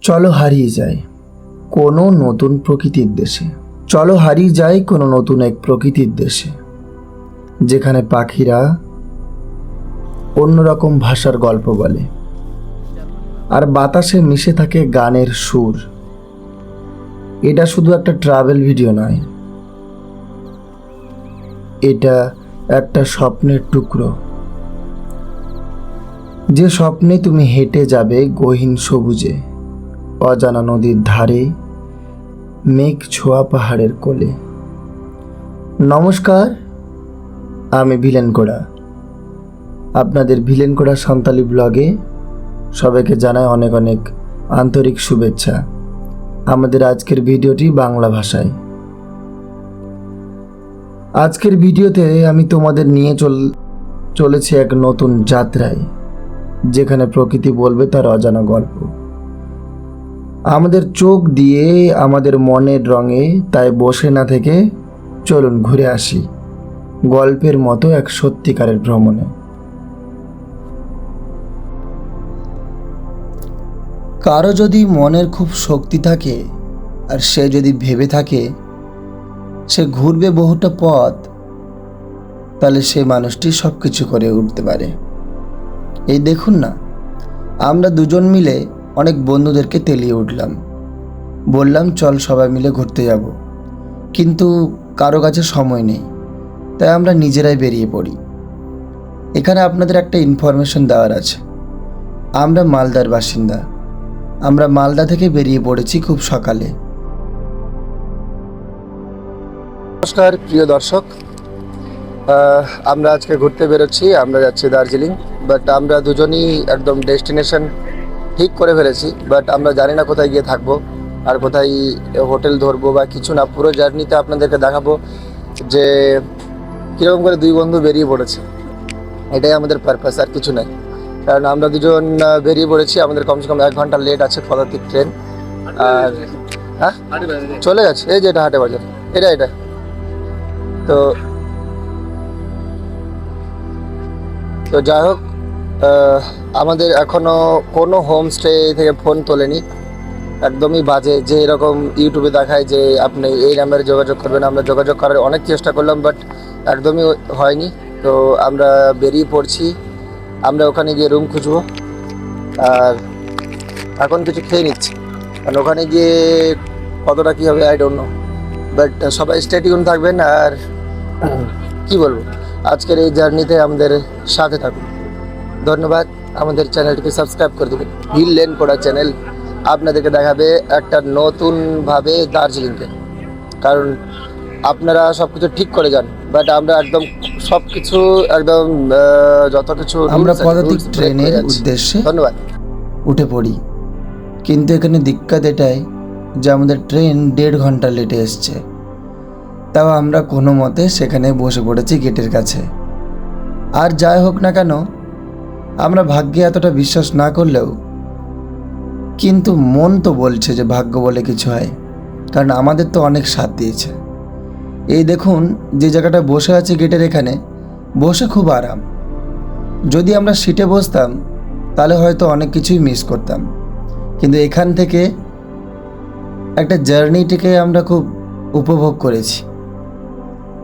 চলো হারিয়ে যাই কোনো নতুন প্রকৃতির দেশে। চলো হারিয়ে যাই কোনো নতুন এক প্রকৃতির দেশে, যেখানে পাখিরা অন্যরকম ভাষার গল্প বলে আর বাতাসে মিশে থাকে গানের সুর। এটা শুধু একটা ট্রাভেল ভিডিও নয়, এটা একটা স্বপ্নের টুকরো, যে স্বপ্নে তুমি হেঁটে যাবে গহীন সবুজে, অজানা নদীর ধারে, মেঘ ছোঁয়া পাহাড়ের কোলে। নমস্কার, আমি ভিলেন কোড়া। আপনাদের ভিলেন কোড়া সান্তালি ব্লগে সবাইকে জানাই অনেক অনেক আন্তরিক শুভেচ্ছা। আমাদের আজকের ভিডিওটি বাংলা ভাষায়। আজকের ভিডিওতে আমি তোমাদের নিয়ে চলেছি এক নতুন যাত্রায়, যেখানে প্রকৃতি বলবে তার অজানা গল্প আমাদের চোখ দিয়ে, আমাদের মনের রঙে। তাই বসে না থেকে চলুন ঘুরে আসি গল্পের মতো এক সত্যিকারের ভ্রমণে। কারো যদি মনের খুব শক্তি থাকে আর সে যদি ভেবে থাকে সে ঘুরবে বহুটা পথ, তাহলে সে মানুষটি সব কিছু করে উঠতে পারে। এই দেখুন না, আমরা দুজন মিলে অনেক বন্ধুদেরকে তেলিয়ে উঠলাম, বললাম চল সবাই মিলে ঘুরতে যাব, কিন্তু কারো কাছে সময় নেই, তাই আমরা নিজেরাই বেরিয়ে পড়ি। এখানে আপনাদের একটা ইনফরমেশন দেওয়ার আছে। আমরা মালদার বাসিন্দা, আমরা মালদা থেকে বেরিয়ে পড়েছি খুব সকালে। নমস্কার প্রিয় দর্শক, আমরা আজকে ঘুরতে বেরোচ্ছি। আমরা যাচ্ছি দার্জিলিং, বাট আমরা দুজনই একদম ডেস্টিনেশন ঠিক করে ফেলেছি, বাট আমরা জানি না কোথায় গিয়ে থাকবো আর কোথায় হোটেল ধরবো বা কিছু না। পুরো জার্নিতে আপনাদেরকে দেখাবো যে কীরকম করে দুই বন্ধু বেরিয়ে পড়েছে। এটাই আমাদের পারপাস, আর কিছু নাই। কারণ আমরা দুজন বেরিয়ে পড়েছি, আমাদের কমসে কম 1 ঘন্টা লেট আছে পদাতিক ট্রেন। আর হ্যাঁ চলে গেছে, এই যে এটা হাটে বাজার, এটা তো যাই হোক, আমাদের এখনও কোনো হোমস্টে থেকে ফোন তোলেনি, একদমই বাজে। যে এরকম ইউটিউবে দেখায় যে আপনি এই নাম্বারে যোগাযোগ করবেন, আমরা যোগাযোগ করার অনেক চেষ্টা করলাম, বাট একদমই হয়নি। তো আমরা বেরিয়ে পড়ছি, আমরা ওখানে গিয়ে রুম খুঁজবো আর এখন কিছু খেয়ে নিচ্ছি, কারণ ওখানে গিয়ে কতটা কী হবে আই ডোন্ট নো, বাট সবাই স্টে টিউন থাকবেন। আর কি বলবো, আজকের এই জার্নিতে আমাদের সাথে থাকুন। ধন্যবাদ। আমাদের চ্যানেলটিকে সাবস্ক্রাইব করে দেবেন। ভিলেন কোড়া চ্যানেল আপনাদেরকে দেখাবে একটা নতুনভাবে দার্জিলিংকে, কারণ আপনারা সব কিছু ঠিক করে যান, বাট আমরা একদম সব কিছু একদম যত কিছু আমরা পদাতিক ট্রেনের উদ্দেশ্যে ধন্যবাদ উঠে পড়ি। কিন্তু এখানে দিক্কত এটাই যে আমাদের ট্রেন 1.5 ঘন্টা লেটে এসছে। তাও আমরা কোনো মতে সেখানে বসে পড়েছি গেটের কাছে। আর যাই হোক না কেন, আমরা ভাগ্যে এতটা বিশ্বাস না করলেও কিন্তু মন তো বলছে যে ভাগ্য বলে কিছু হয়, কারণ আমাদের তো অনেক সাথ দিয়েছে। এই দেখুন, যে জায়গাটা বসে আছি গেটের এখানে, বসে খুব আরাম। যদি আমরা সিটে বসতাম তাহলে হয়তো অনেক কিছুই মিস করতাম, কিন্তু এখান থেকে একটা জার্নিটিকে আমরা খুব উপভোগ করেছি।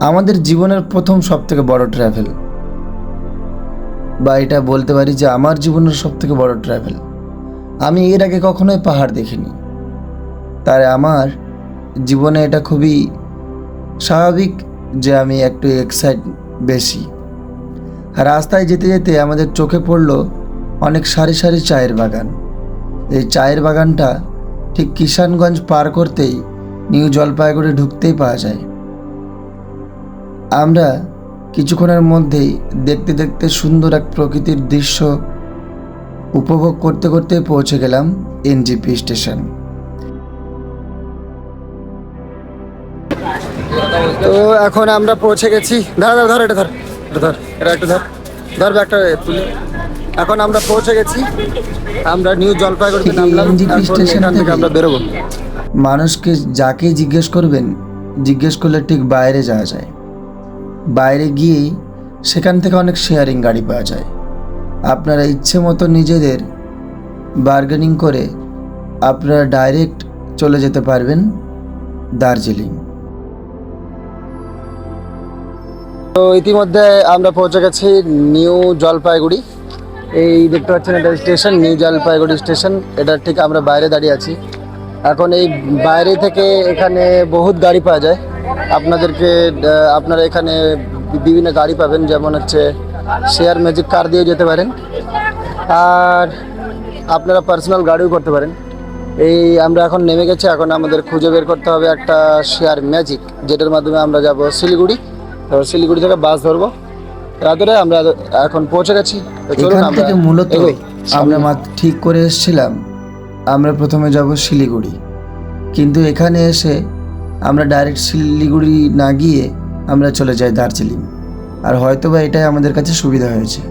আমাদের জীবনের প্রথম সবথেকে বড় ট্রাভেল, বা এটা বলতে পারি যে আমার জীবনের সবথেকে বড় ট্রাভেল। আমি এর আগে কখনোই পাহাড় দেখিনি, তাই আমার জীবনে এটা খুবই স্বাভাবিক যে আমি একটু এক্সাইট বেশি। রাস্তায় যেতে যেতে আমাদের চোখে পড়লো অনেক সারি সারি চায়ের বাগান। এই চায়ের বাগানটা ঠিক কিষানগঞ্জ পার করতেই, নিউ জলপাইগুড়ি ঢুকতেই পাওয়া যায়। আমরা কিছুক্ষণের মধ্যেই দেখতে দেখতে সুন্দর এক প্রকৃতির দৃশ্য উপভোগ করতে করতে পৌঁছে গেলাম এনজিপি স্টেশন। তো এখন আমরা পৌঁছে গেছি। ধর ব্যাগটা তুলে। এখন আমরা পৌঁছে গেছি, আমরা নিউ জলপাইগুড়িতে নামলাম। এনজিপি স্টেশন থেকে আমরা বেরোবো। মানুষকে যাকে জিজ্ঞেস করবেন, জিজ্ঞেস করলে ঠিক বাইরে যাওয়া যায়। বাইরে গিয়েই সেখান থেকে অনেক শেয়ারিং গাড়ি পাওয়া যায়। আপনারা ইচ্ছে মতো নিজেদের বার্গেনিং করে আপনারা ডাইরেক্ট চলে যেতে পারবেন দার্জিলিং। তো ইতিমধ্যে আমরা পৌঁছে গেছি নিউ জলপাইগুড়ি। এই দেখতে পাচ্ছেন এটা স্টেশন, নিউ জলপাইগুড়ি স্টেশন। এটা ঠিক আমরা বাইরে দাঁড়িয়ে আছি এখন। এই বাইরে থেকে এখানে বহুত গাড়ি পাওয়া যায় আপনাদেরকে। আপনারা এখানে বিভিন্ন গাড়ি পাবেন, যেমন হচ্ছে শেয়ার ম্যাজিক কার দিয়ে যেতে পারেন, আর আপনারা পার্সোনাল গাড়িও করতে পারেন। এই আমরা এখন নেমে গেছি, এখন আমাদের খুঁজে বের করতে হবে একটা শেয়ার ম্যাজিক, যেটার মাধ্যমে আমরা যাব শিলিগুড়ি। তো শিলিগুড়ি থেকে বাস ধরবো রাত্রে। আমরা এখন পৌঁছে গেছি। তো চলুন এখান আমরা থেকে মূলত এগোই। আমরা মাত্র ঠিক করে এসেছিলাম আমরা প্রথমে যাব শিলিগুড়ি, কিন্তু এখানে এসে আমরা ডাইরেক্ট শিলিগুড়ি না গিয়ে আমরা চলে যাই দার্জিলিং। আর হয়তোবা এটাই আমাদের কাছে সুবিধা হয়েছে।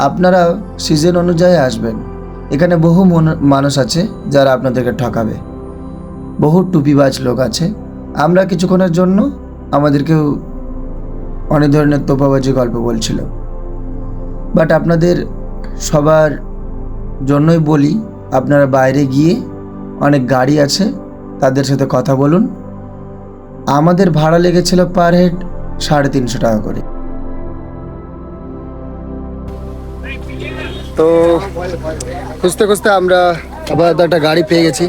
আপনারা সিজন অনুযায়ী আসবেন। এখানে বহু মানুষ আছে যারা আপনাদেরকে ঠকাবে, বহু টুপিবাজ লোক আছে। আমরা কিছুক্ষণের জন্য আমাদেরকেও অনেক ধরনের তোপাবাজি গল্প বলছিল, বাট আপনাদের সবার জন্যই বলি, আপনারা বাইরে গিয়ে অনেক গাড়ি আছে তাদের সাথে কথা বলুন। আমাদের ভাড়া লেগেছিল পার হেড 350 টাকা করে। তো খুঁজতে খুঁজতে আমরা আবার একটা গাড়ি পেয়ে গেছি।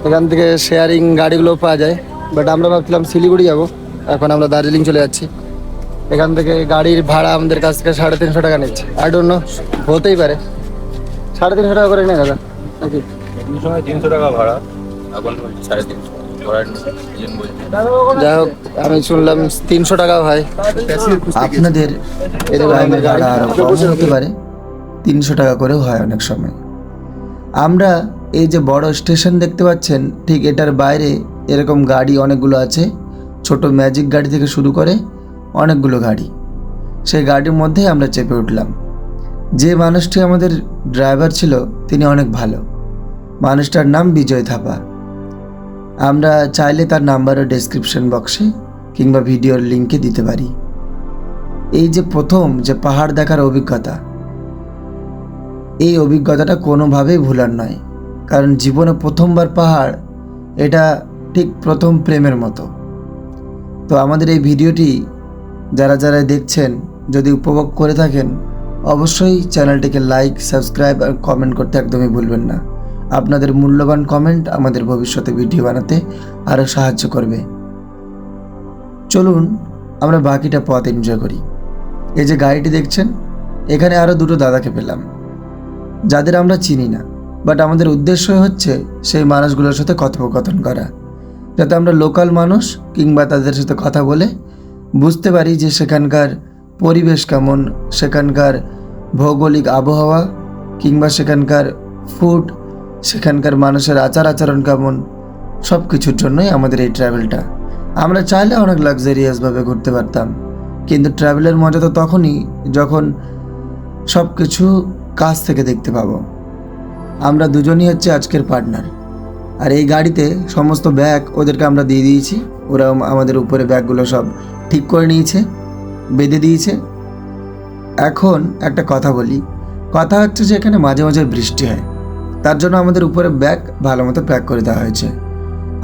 এখান থেকে শেয়ারিং গাড়িগুলো পাওয়া যায়, বাট আমরা ভাবছিলাম শিলিগুড়ি যাব, এখন আমরা দার্জিলিং চলে যাচ্ছি। এখান থেকে গাড়ির ভাড়া আমাদের কাছ থেকে 350 টাকা নিচ্ছে। আই ডোন্ট নো, হতেই পারে 350 টাকা করে নেই দাদা নাকি? সময় 300 টাকা ভাড়া, এখন 350 যাই হোক, আমি শুনলাম 300 টাকা হয়। আপনাদের টাইমের ভাড়া আরও কম হতে পারে, 300 টাকা করেও হয় অনেক সময়। আমরা এই যে বড় স্টেশন দেখতে পাচ্ছেন, ঠিক এটার বাইরে এরকম গাড়ি অনেকগুলো আছে। ছোট ম্যাজিক গাড়ি থেকে শুরু করে অনেকগুলো গাড়ি। সেই গাড়ির মধ্যে আমরা চেপে উঠলাম। যে মানুষটি আমাদের ড্রাইভার ছিল তিনি অনেক ভালো। মানুষটার নাম বিজয় থাপা। আমরা চাইলে তার নাম্বারও ডেসক্রিপশন বক্সে কিংবা ভিডিওর লিঙ্কে দিতে পারি। এই যে প্রথম যে পাহাড় দেখার অভিজ্ঞতা, এই অভিজ্ঞতাটা কোনোভাবেই ভুলার নয়, কারণ জীবনে প্রথমবার পাহাড়, এটা ঠিক প্রথম প্রেমের মতো। তো আমাদের এই ভিডিওটি যারা যারা দেখছেন, যদি উপভোগ করে থাকেন, অবশ্যই চ্যানেলটিকে লাইক, সাবস্ক্রাইব আর কমেন্ট করতে একদমই ভুলবেন না। আপনাদের মূল্যবান কমেন্ট আমাদের ভবিষ্যতে ভিডিও বানাতে আরও সাহায্য করবে। চলুন আমরা বাকিটা পথ এনজয় করি। এই যে গাড়িটি দেখছেন, এখানে আরও দুটো দাদাকে পেলাম যাদের আমরা চিনি না, বাট আমাদের উদ্দেশ্য হচ্ছে সেই মানুষগুলোর সাথে কথোপকথন করা, যাতে আমরা লোকাল মানুষ কিংবা তাদের সাথে কথা বলে বুঝতে পারি যে সেখানকার পরিবেশ কেমন, সেখানকার ভৌগোলিক আবহাওয়া কিংবা সেখানকার ফুড, সেখানকার মানুষের আচার আচরণ কেমন। সব কিছুর জন্যই আমাদের এই ট্রাভেলটা। আমরা চাইলে অনেক লাক্সারিয়াসভাবে ঘুরতে পারতাম, কিন্তু ট্রাভেলের মজা তো তখনই যখন সব কিছু কাছ থেকে দেখতে পাবো। আমরা দুজনই হচ্ছে আজকের পার্টনার। আর এই গাড়িতে সমস্ত ব্যাগ ওদেরকে আমরা দিয়ে দিয়েছি। ওরা আমাদের উপরে ব্যাগগুলো সব ঠিক করে নিয়েছে, বেঁধে দিয়েছে। এখন একটা কথা বলি, কথা হচ্ছে যে এখানে মাঝে মাঝে বৃষ্টি হয়, তার জন্য আমাদের উপরে ব্যাগ ভালো মতো প্যাক করে দেওয়া হয়েছে।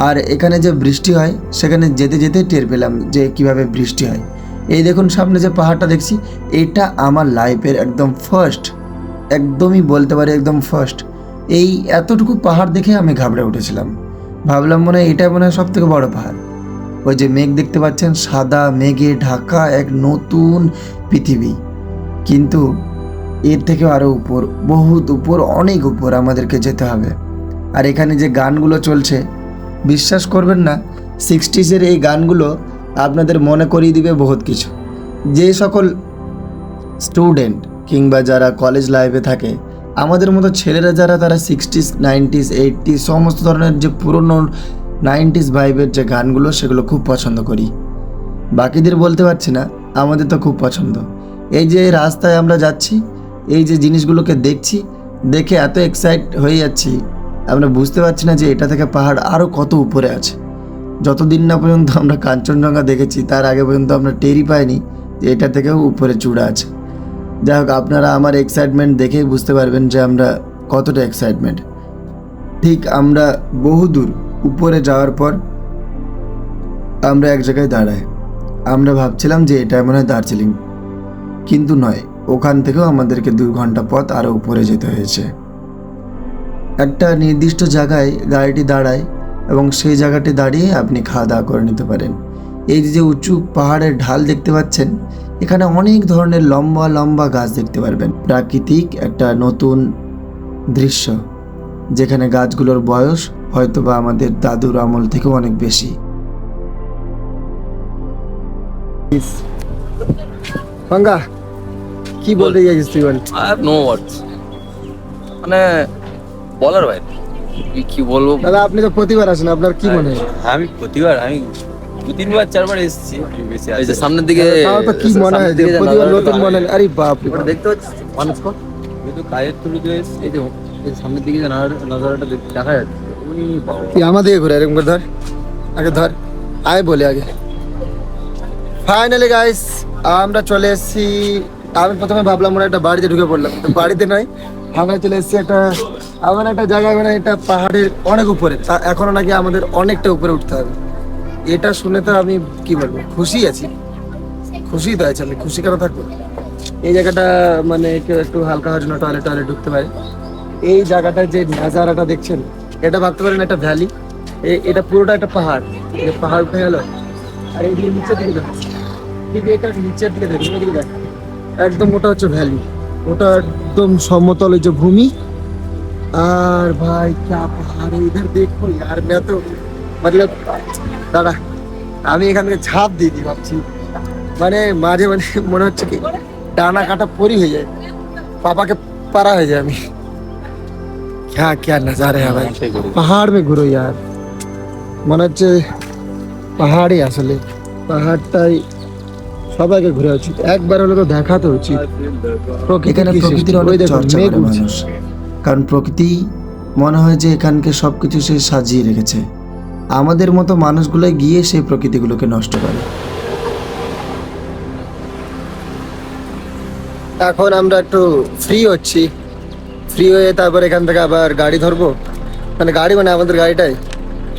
আর এখানে যে বৃষ্টি হয়, সেখানে যেতে যেতে টের পেলাম যে কিভাবে বৃষ্টি হয়। এই দেখুন সামনে যে পাহাড়টা দেখছি, এটা আমার লাইফের একদম ফার্স্ট, একদমই বলতে পারি একদম ফার্স্ট। এই এতটুকু পাহাড় দেখে আমি ঘাবড়ে উঠেছিলাম। ভাবলাম মনে হয় এটাই মনে হয় সব থেকে বড় পাহাড়। ওই যে মেঘ দেখতে পাচ্ছেন, সাদা মেঘে ঢাকা এক নতুন পৃথিবী। কিন্তু এর থেকেও আরও উপর, বহুত উপর, অনেক উপর আমাদেরকে যেতে হবে। আর এখানে যে গানগুলো চলছে, বিশ্বাস করবেন না, 60s এই গানগুলো আপনাদের মনে করিয়ে দিবে বহুত কিছু। যে সকল স্টুডেন্ট কিংবা যারা কলেজ লাইফে থাকে, আমাদের মতো ছেলেরা যারা, তারা 60s, 90s, 80s সমস্ত ধরনের যে পুরনো 90s ভাইবের যে গানগুলো, সেগুলো খুব পছন্দ করি। বাকিদের বলতে পারছি না, আমাদের তো খুব পছন্দ। এই যে রাস্তায় আমরা যাচ্ছি, এই যে জিনিসগুলোকে দেখছি, দেখে এত এক্সাইট হয়ে যাচ্ছি, আমরা বুঝতে পারছি না যে এটা থেকে পাহাড় আরও কত উপরে আছে। যতদিন না পর্যন্ত আমরা কাঞ্চনজঙ্ঘা দেখেছি, তার আগে পর্যন্ত আমরা টেরই পাইনি যে এটা থেকেও উপরে চূড়া আছে। যাই হোক, আপনারা আমার এক্সাইটমেন্ট দেখেই বুঝতে পারবেন যে আমরা কতটা এক্সাইটমেন্ট। ঠিক আমরা বহুদূর উপরে যাওয়ার পর আমরা এক জায়গায় দাঁড়াই। আমরা ভাবছিলাম যে এটা মনে হয় দার্জিলিং, কিন্তু নয়, ওখান থেকেও আমাদেরকে 2 ঘন্টা পথ আরও উপরে যেতে হয়েছে। একটা নির্দিষ্ট জায়গায় গাড়িটি দাঁড়ায় এবং সেই জায়গাটি দাঁড়িয়ে আপনি খাওয়া দাওয়া করে নিতে পারেন। এই যে উঁচু পাহাড়ের ঢাল দেখতে পাচ্ছেন, এখানে অনেক ধরনের লম্বা লম্বা গাছ দেখতে পারবেন। প্রাকৃতিক একটা নতুন দৃশ্য, যেখানে গাছগুলোর বয়স হয়তোবা আমাদের দাদুর আমল থেকেও অনেক বেশি। পাঙ্গা কি বলতে চাইছিস তুই বল? আই হ্যাভ নো ওয়ার্ডস, মানে বলার বাইরে কি বলবো। দাদা আপনি তো প্রতিবার আসেন, আপনার কি মনে হয়? আমি প্রতিবার, আমি 2-3বার 4বার এসেছি বেশি। এই যে সামনের দিকে, তাও তো কি মনে হয় যে প্রতিবার নতুন মনে হয়? আরে বাপ রে বাপ। দেখতে পাচ্ছিস মানুষ কত, কিন্তু কাজের থ্রু দিয়ে এসেছি। এই যে সামনের দিকে যে নজারাটা দেখা যাচ্ছে, ওই বাবা। তুই আমাদের ঘুরে এরকম করে ধর, আগে ধর, আয় বলে আগে। ফাইনালি গাইস আমরা চলে এসেছি। আমি প্রথমে ভাবলাম আমরা একটা বাড়িতে ঢুকে পড়লাম, তো বাড়িতে নয়, আমরা চলে এসেছি একটা এমন একটা জায়গায়, মানে এটা পাহাড়ের অনেক উপরে, তা এখনো নাকি আমাদের অনেকটা উপরে উঠতে হবে। এটা শুনে তো আমি কি বলবো, খুশি আছি, খুশি তো আছে, আমি খুশি কেন থাকবো। এই জায়গাটা মানে কেউ একটু হালকা হওয়ার জন্য টয়লেট ঢুকতে পারে। এই জায়গাটা যে নাজারাটা দেখছেন, এটা ভাবতে পারেন একটা ভ্যালি, এটা পুরোটা একটা পাহাড়, এই পাহাড় উঠে গেল আর এই দিকে নিচের দিকে দেখুন, ঠিক এটা নিচের দিকে দেখুন, এদিকে দেখ, একদম ওটা হচ্ছে ভ্যালি, ওটা একদম সমতল এই যে ভূমি। আর ভাই क्या पहाड़ है इधर देखो यार, मैं तो मतलब দাঁড়া, আমি এখান থেকে ঝাঁপ দিয়ে দিই ভাবছি, মানে মাঝে মাঝে মনে হচ্ছে কি ডানা কাটা পরি হয়ে যায়, পাপাকে পারা হয়ে যায়। আমি क्या क्या नजारे हैं भाई, পাহাড় में ঘুরো यार, মনে হচ্ছে পাহাড়ই আসলে, পাহাড়টাই সবাইকে ঘুরে উচিত, একবার হলে তো দেখাতে উচিত। এখানে প্রকৃতির অনেক চর্চা করে উঠছে। মানুষ, কারণ প্রকৃতি মনে হয় যে এখানকে সব কিছু সে সাজিয়ে রেখেছে। আমাদের মতো মানুষগুলো গিয়ে সেই প্রকৃতিগুলোকে নষ্ট করে। এখন আমরা একটু ফ্রি হচ্ছি, ফ্রি হয়ে তারপর এখান থেকে আবার গাড়ি ধরবো, মানে গাড়ি মানে আমাদের গাড়িটাই,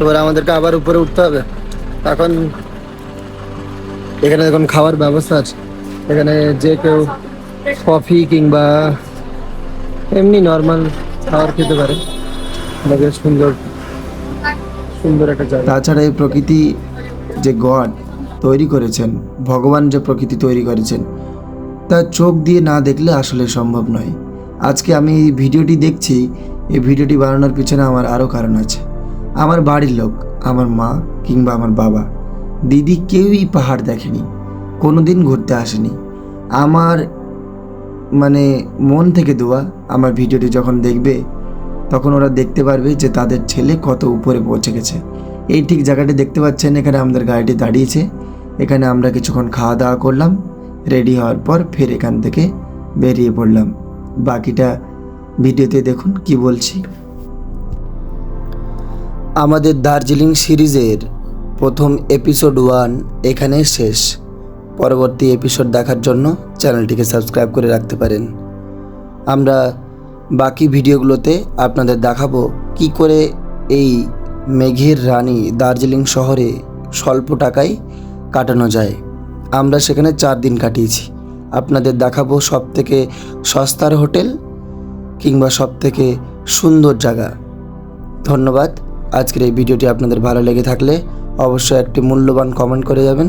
এবার আমাদেরকে আবার উপরে উঠতে হবে। এখন এখানে এখন খাওয়ার ব্যবস্থা আছে, এখানে যে কেউ কফি কিংবা এমনি নর্মাল খাবার খেতে পারে, বেশ সুন্দর সুন্দর একটা জায়গা। তাছাড়া এই প্রকৃতি যে গড তৈরি করেছেন, ভগবান যে প্রকৃতি তৈরি করেছেন, তা চোখ দিয়ে না দেখলে আসলে সম্ভব নয়। আজকে আমি এই ভিডিওটি দেখছি, এই ভিডিওটি বানানোর পিছনে আমার আরও কারণ আছে। আমার বাড়ির লোক, আমার মা কিংবা আমার বাবা, দিদি কেউই পাহাড় দেখেনি, কোনো দিন ঘুরতে আসেনি। আমার মানে মন থেকে দোয়া, আমার ভিডিওটি যখন দেখবে তখন ওরা দেখতে পারবে যে তাদের ছেলে কত উপরে পৌঁছে গেছে। এই ঠিক জায়গাটি দেখতে পাচ্ছেন, এখানে আমাদের গাড়িটি দাঁড়িয়েছে, এখানে আমরা কিছুক্ষণ খাওয়া দাওয়া করলাম, রেডি হওয়ার পর ফের এখান থেকে বেরিয়ে পড়লাম। বাকিটা ভিডিওতে দেখুন কি বলছি। আমাদের দার্জিলিং সিরিজের প্রথম এপিসোড 1 এখানেই শেষ। পরবর্তী এপিসোড দেখার জন্য চ্যানেলটিকে সাবস্ক্রাইব করে রাখতে পারেন। আমরা বাকি ভিডিওগুলোতে আপনাদের দেখাবো কি করে এই মেঘের রানী দার্জিলিং শহরে স্বল্প টাকায় কাটানো যায়। আমরা সেখানে 4 দিন কাটিয়েছি। আপনাদের দেখাবো সবথেকে সস্তার হোটেল কিংবা সবথেকে সুন্দর জায়গা। ধন্যবাদ। আজকের এই ভিডিওটি আপনাদের ভালো লেগে থাকলে অবশ্যই একটি মূল্যবান কমেন্ট করে যাবেন।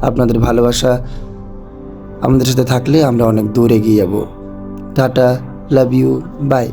আপনাদের ভালোবাসা আমাদের সাথে থাকলে আমরা অনেক দূর এগিয়ে যাব। Tata, love you, by.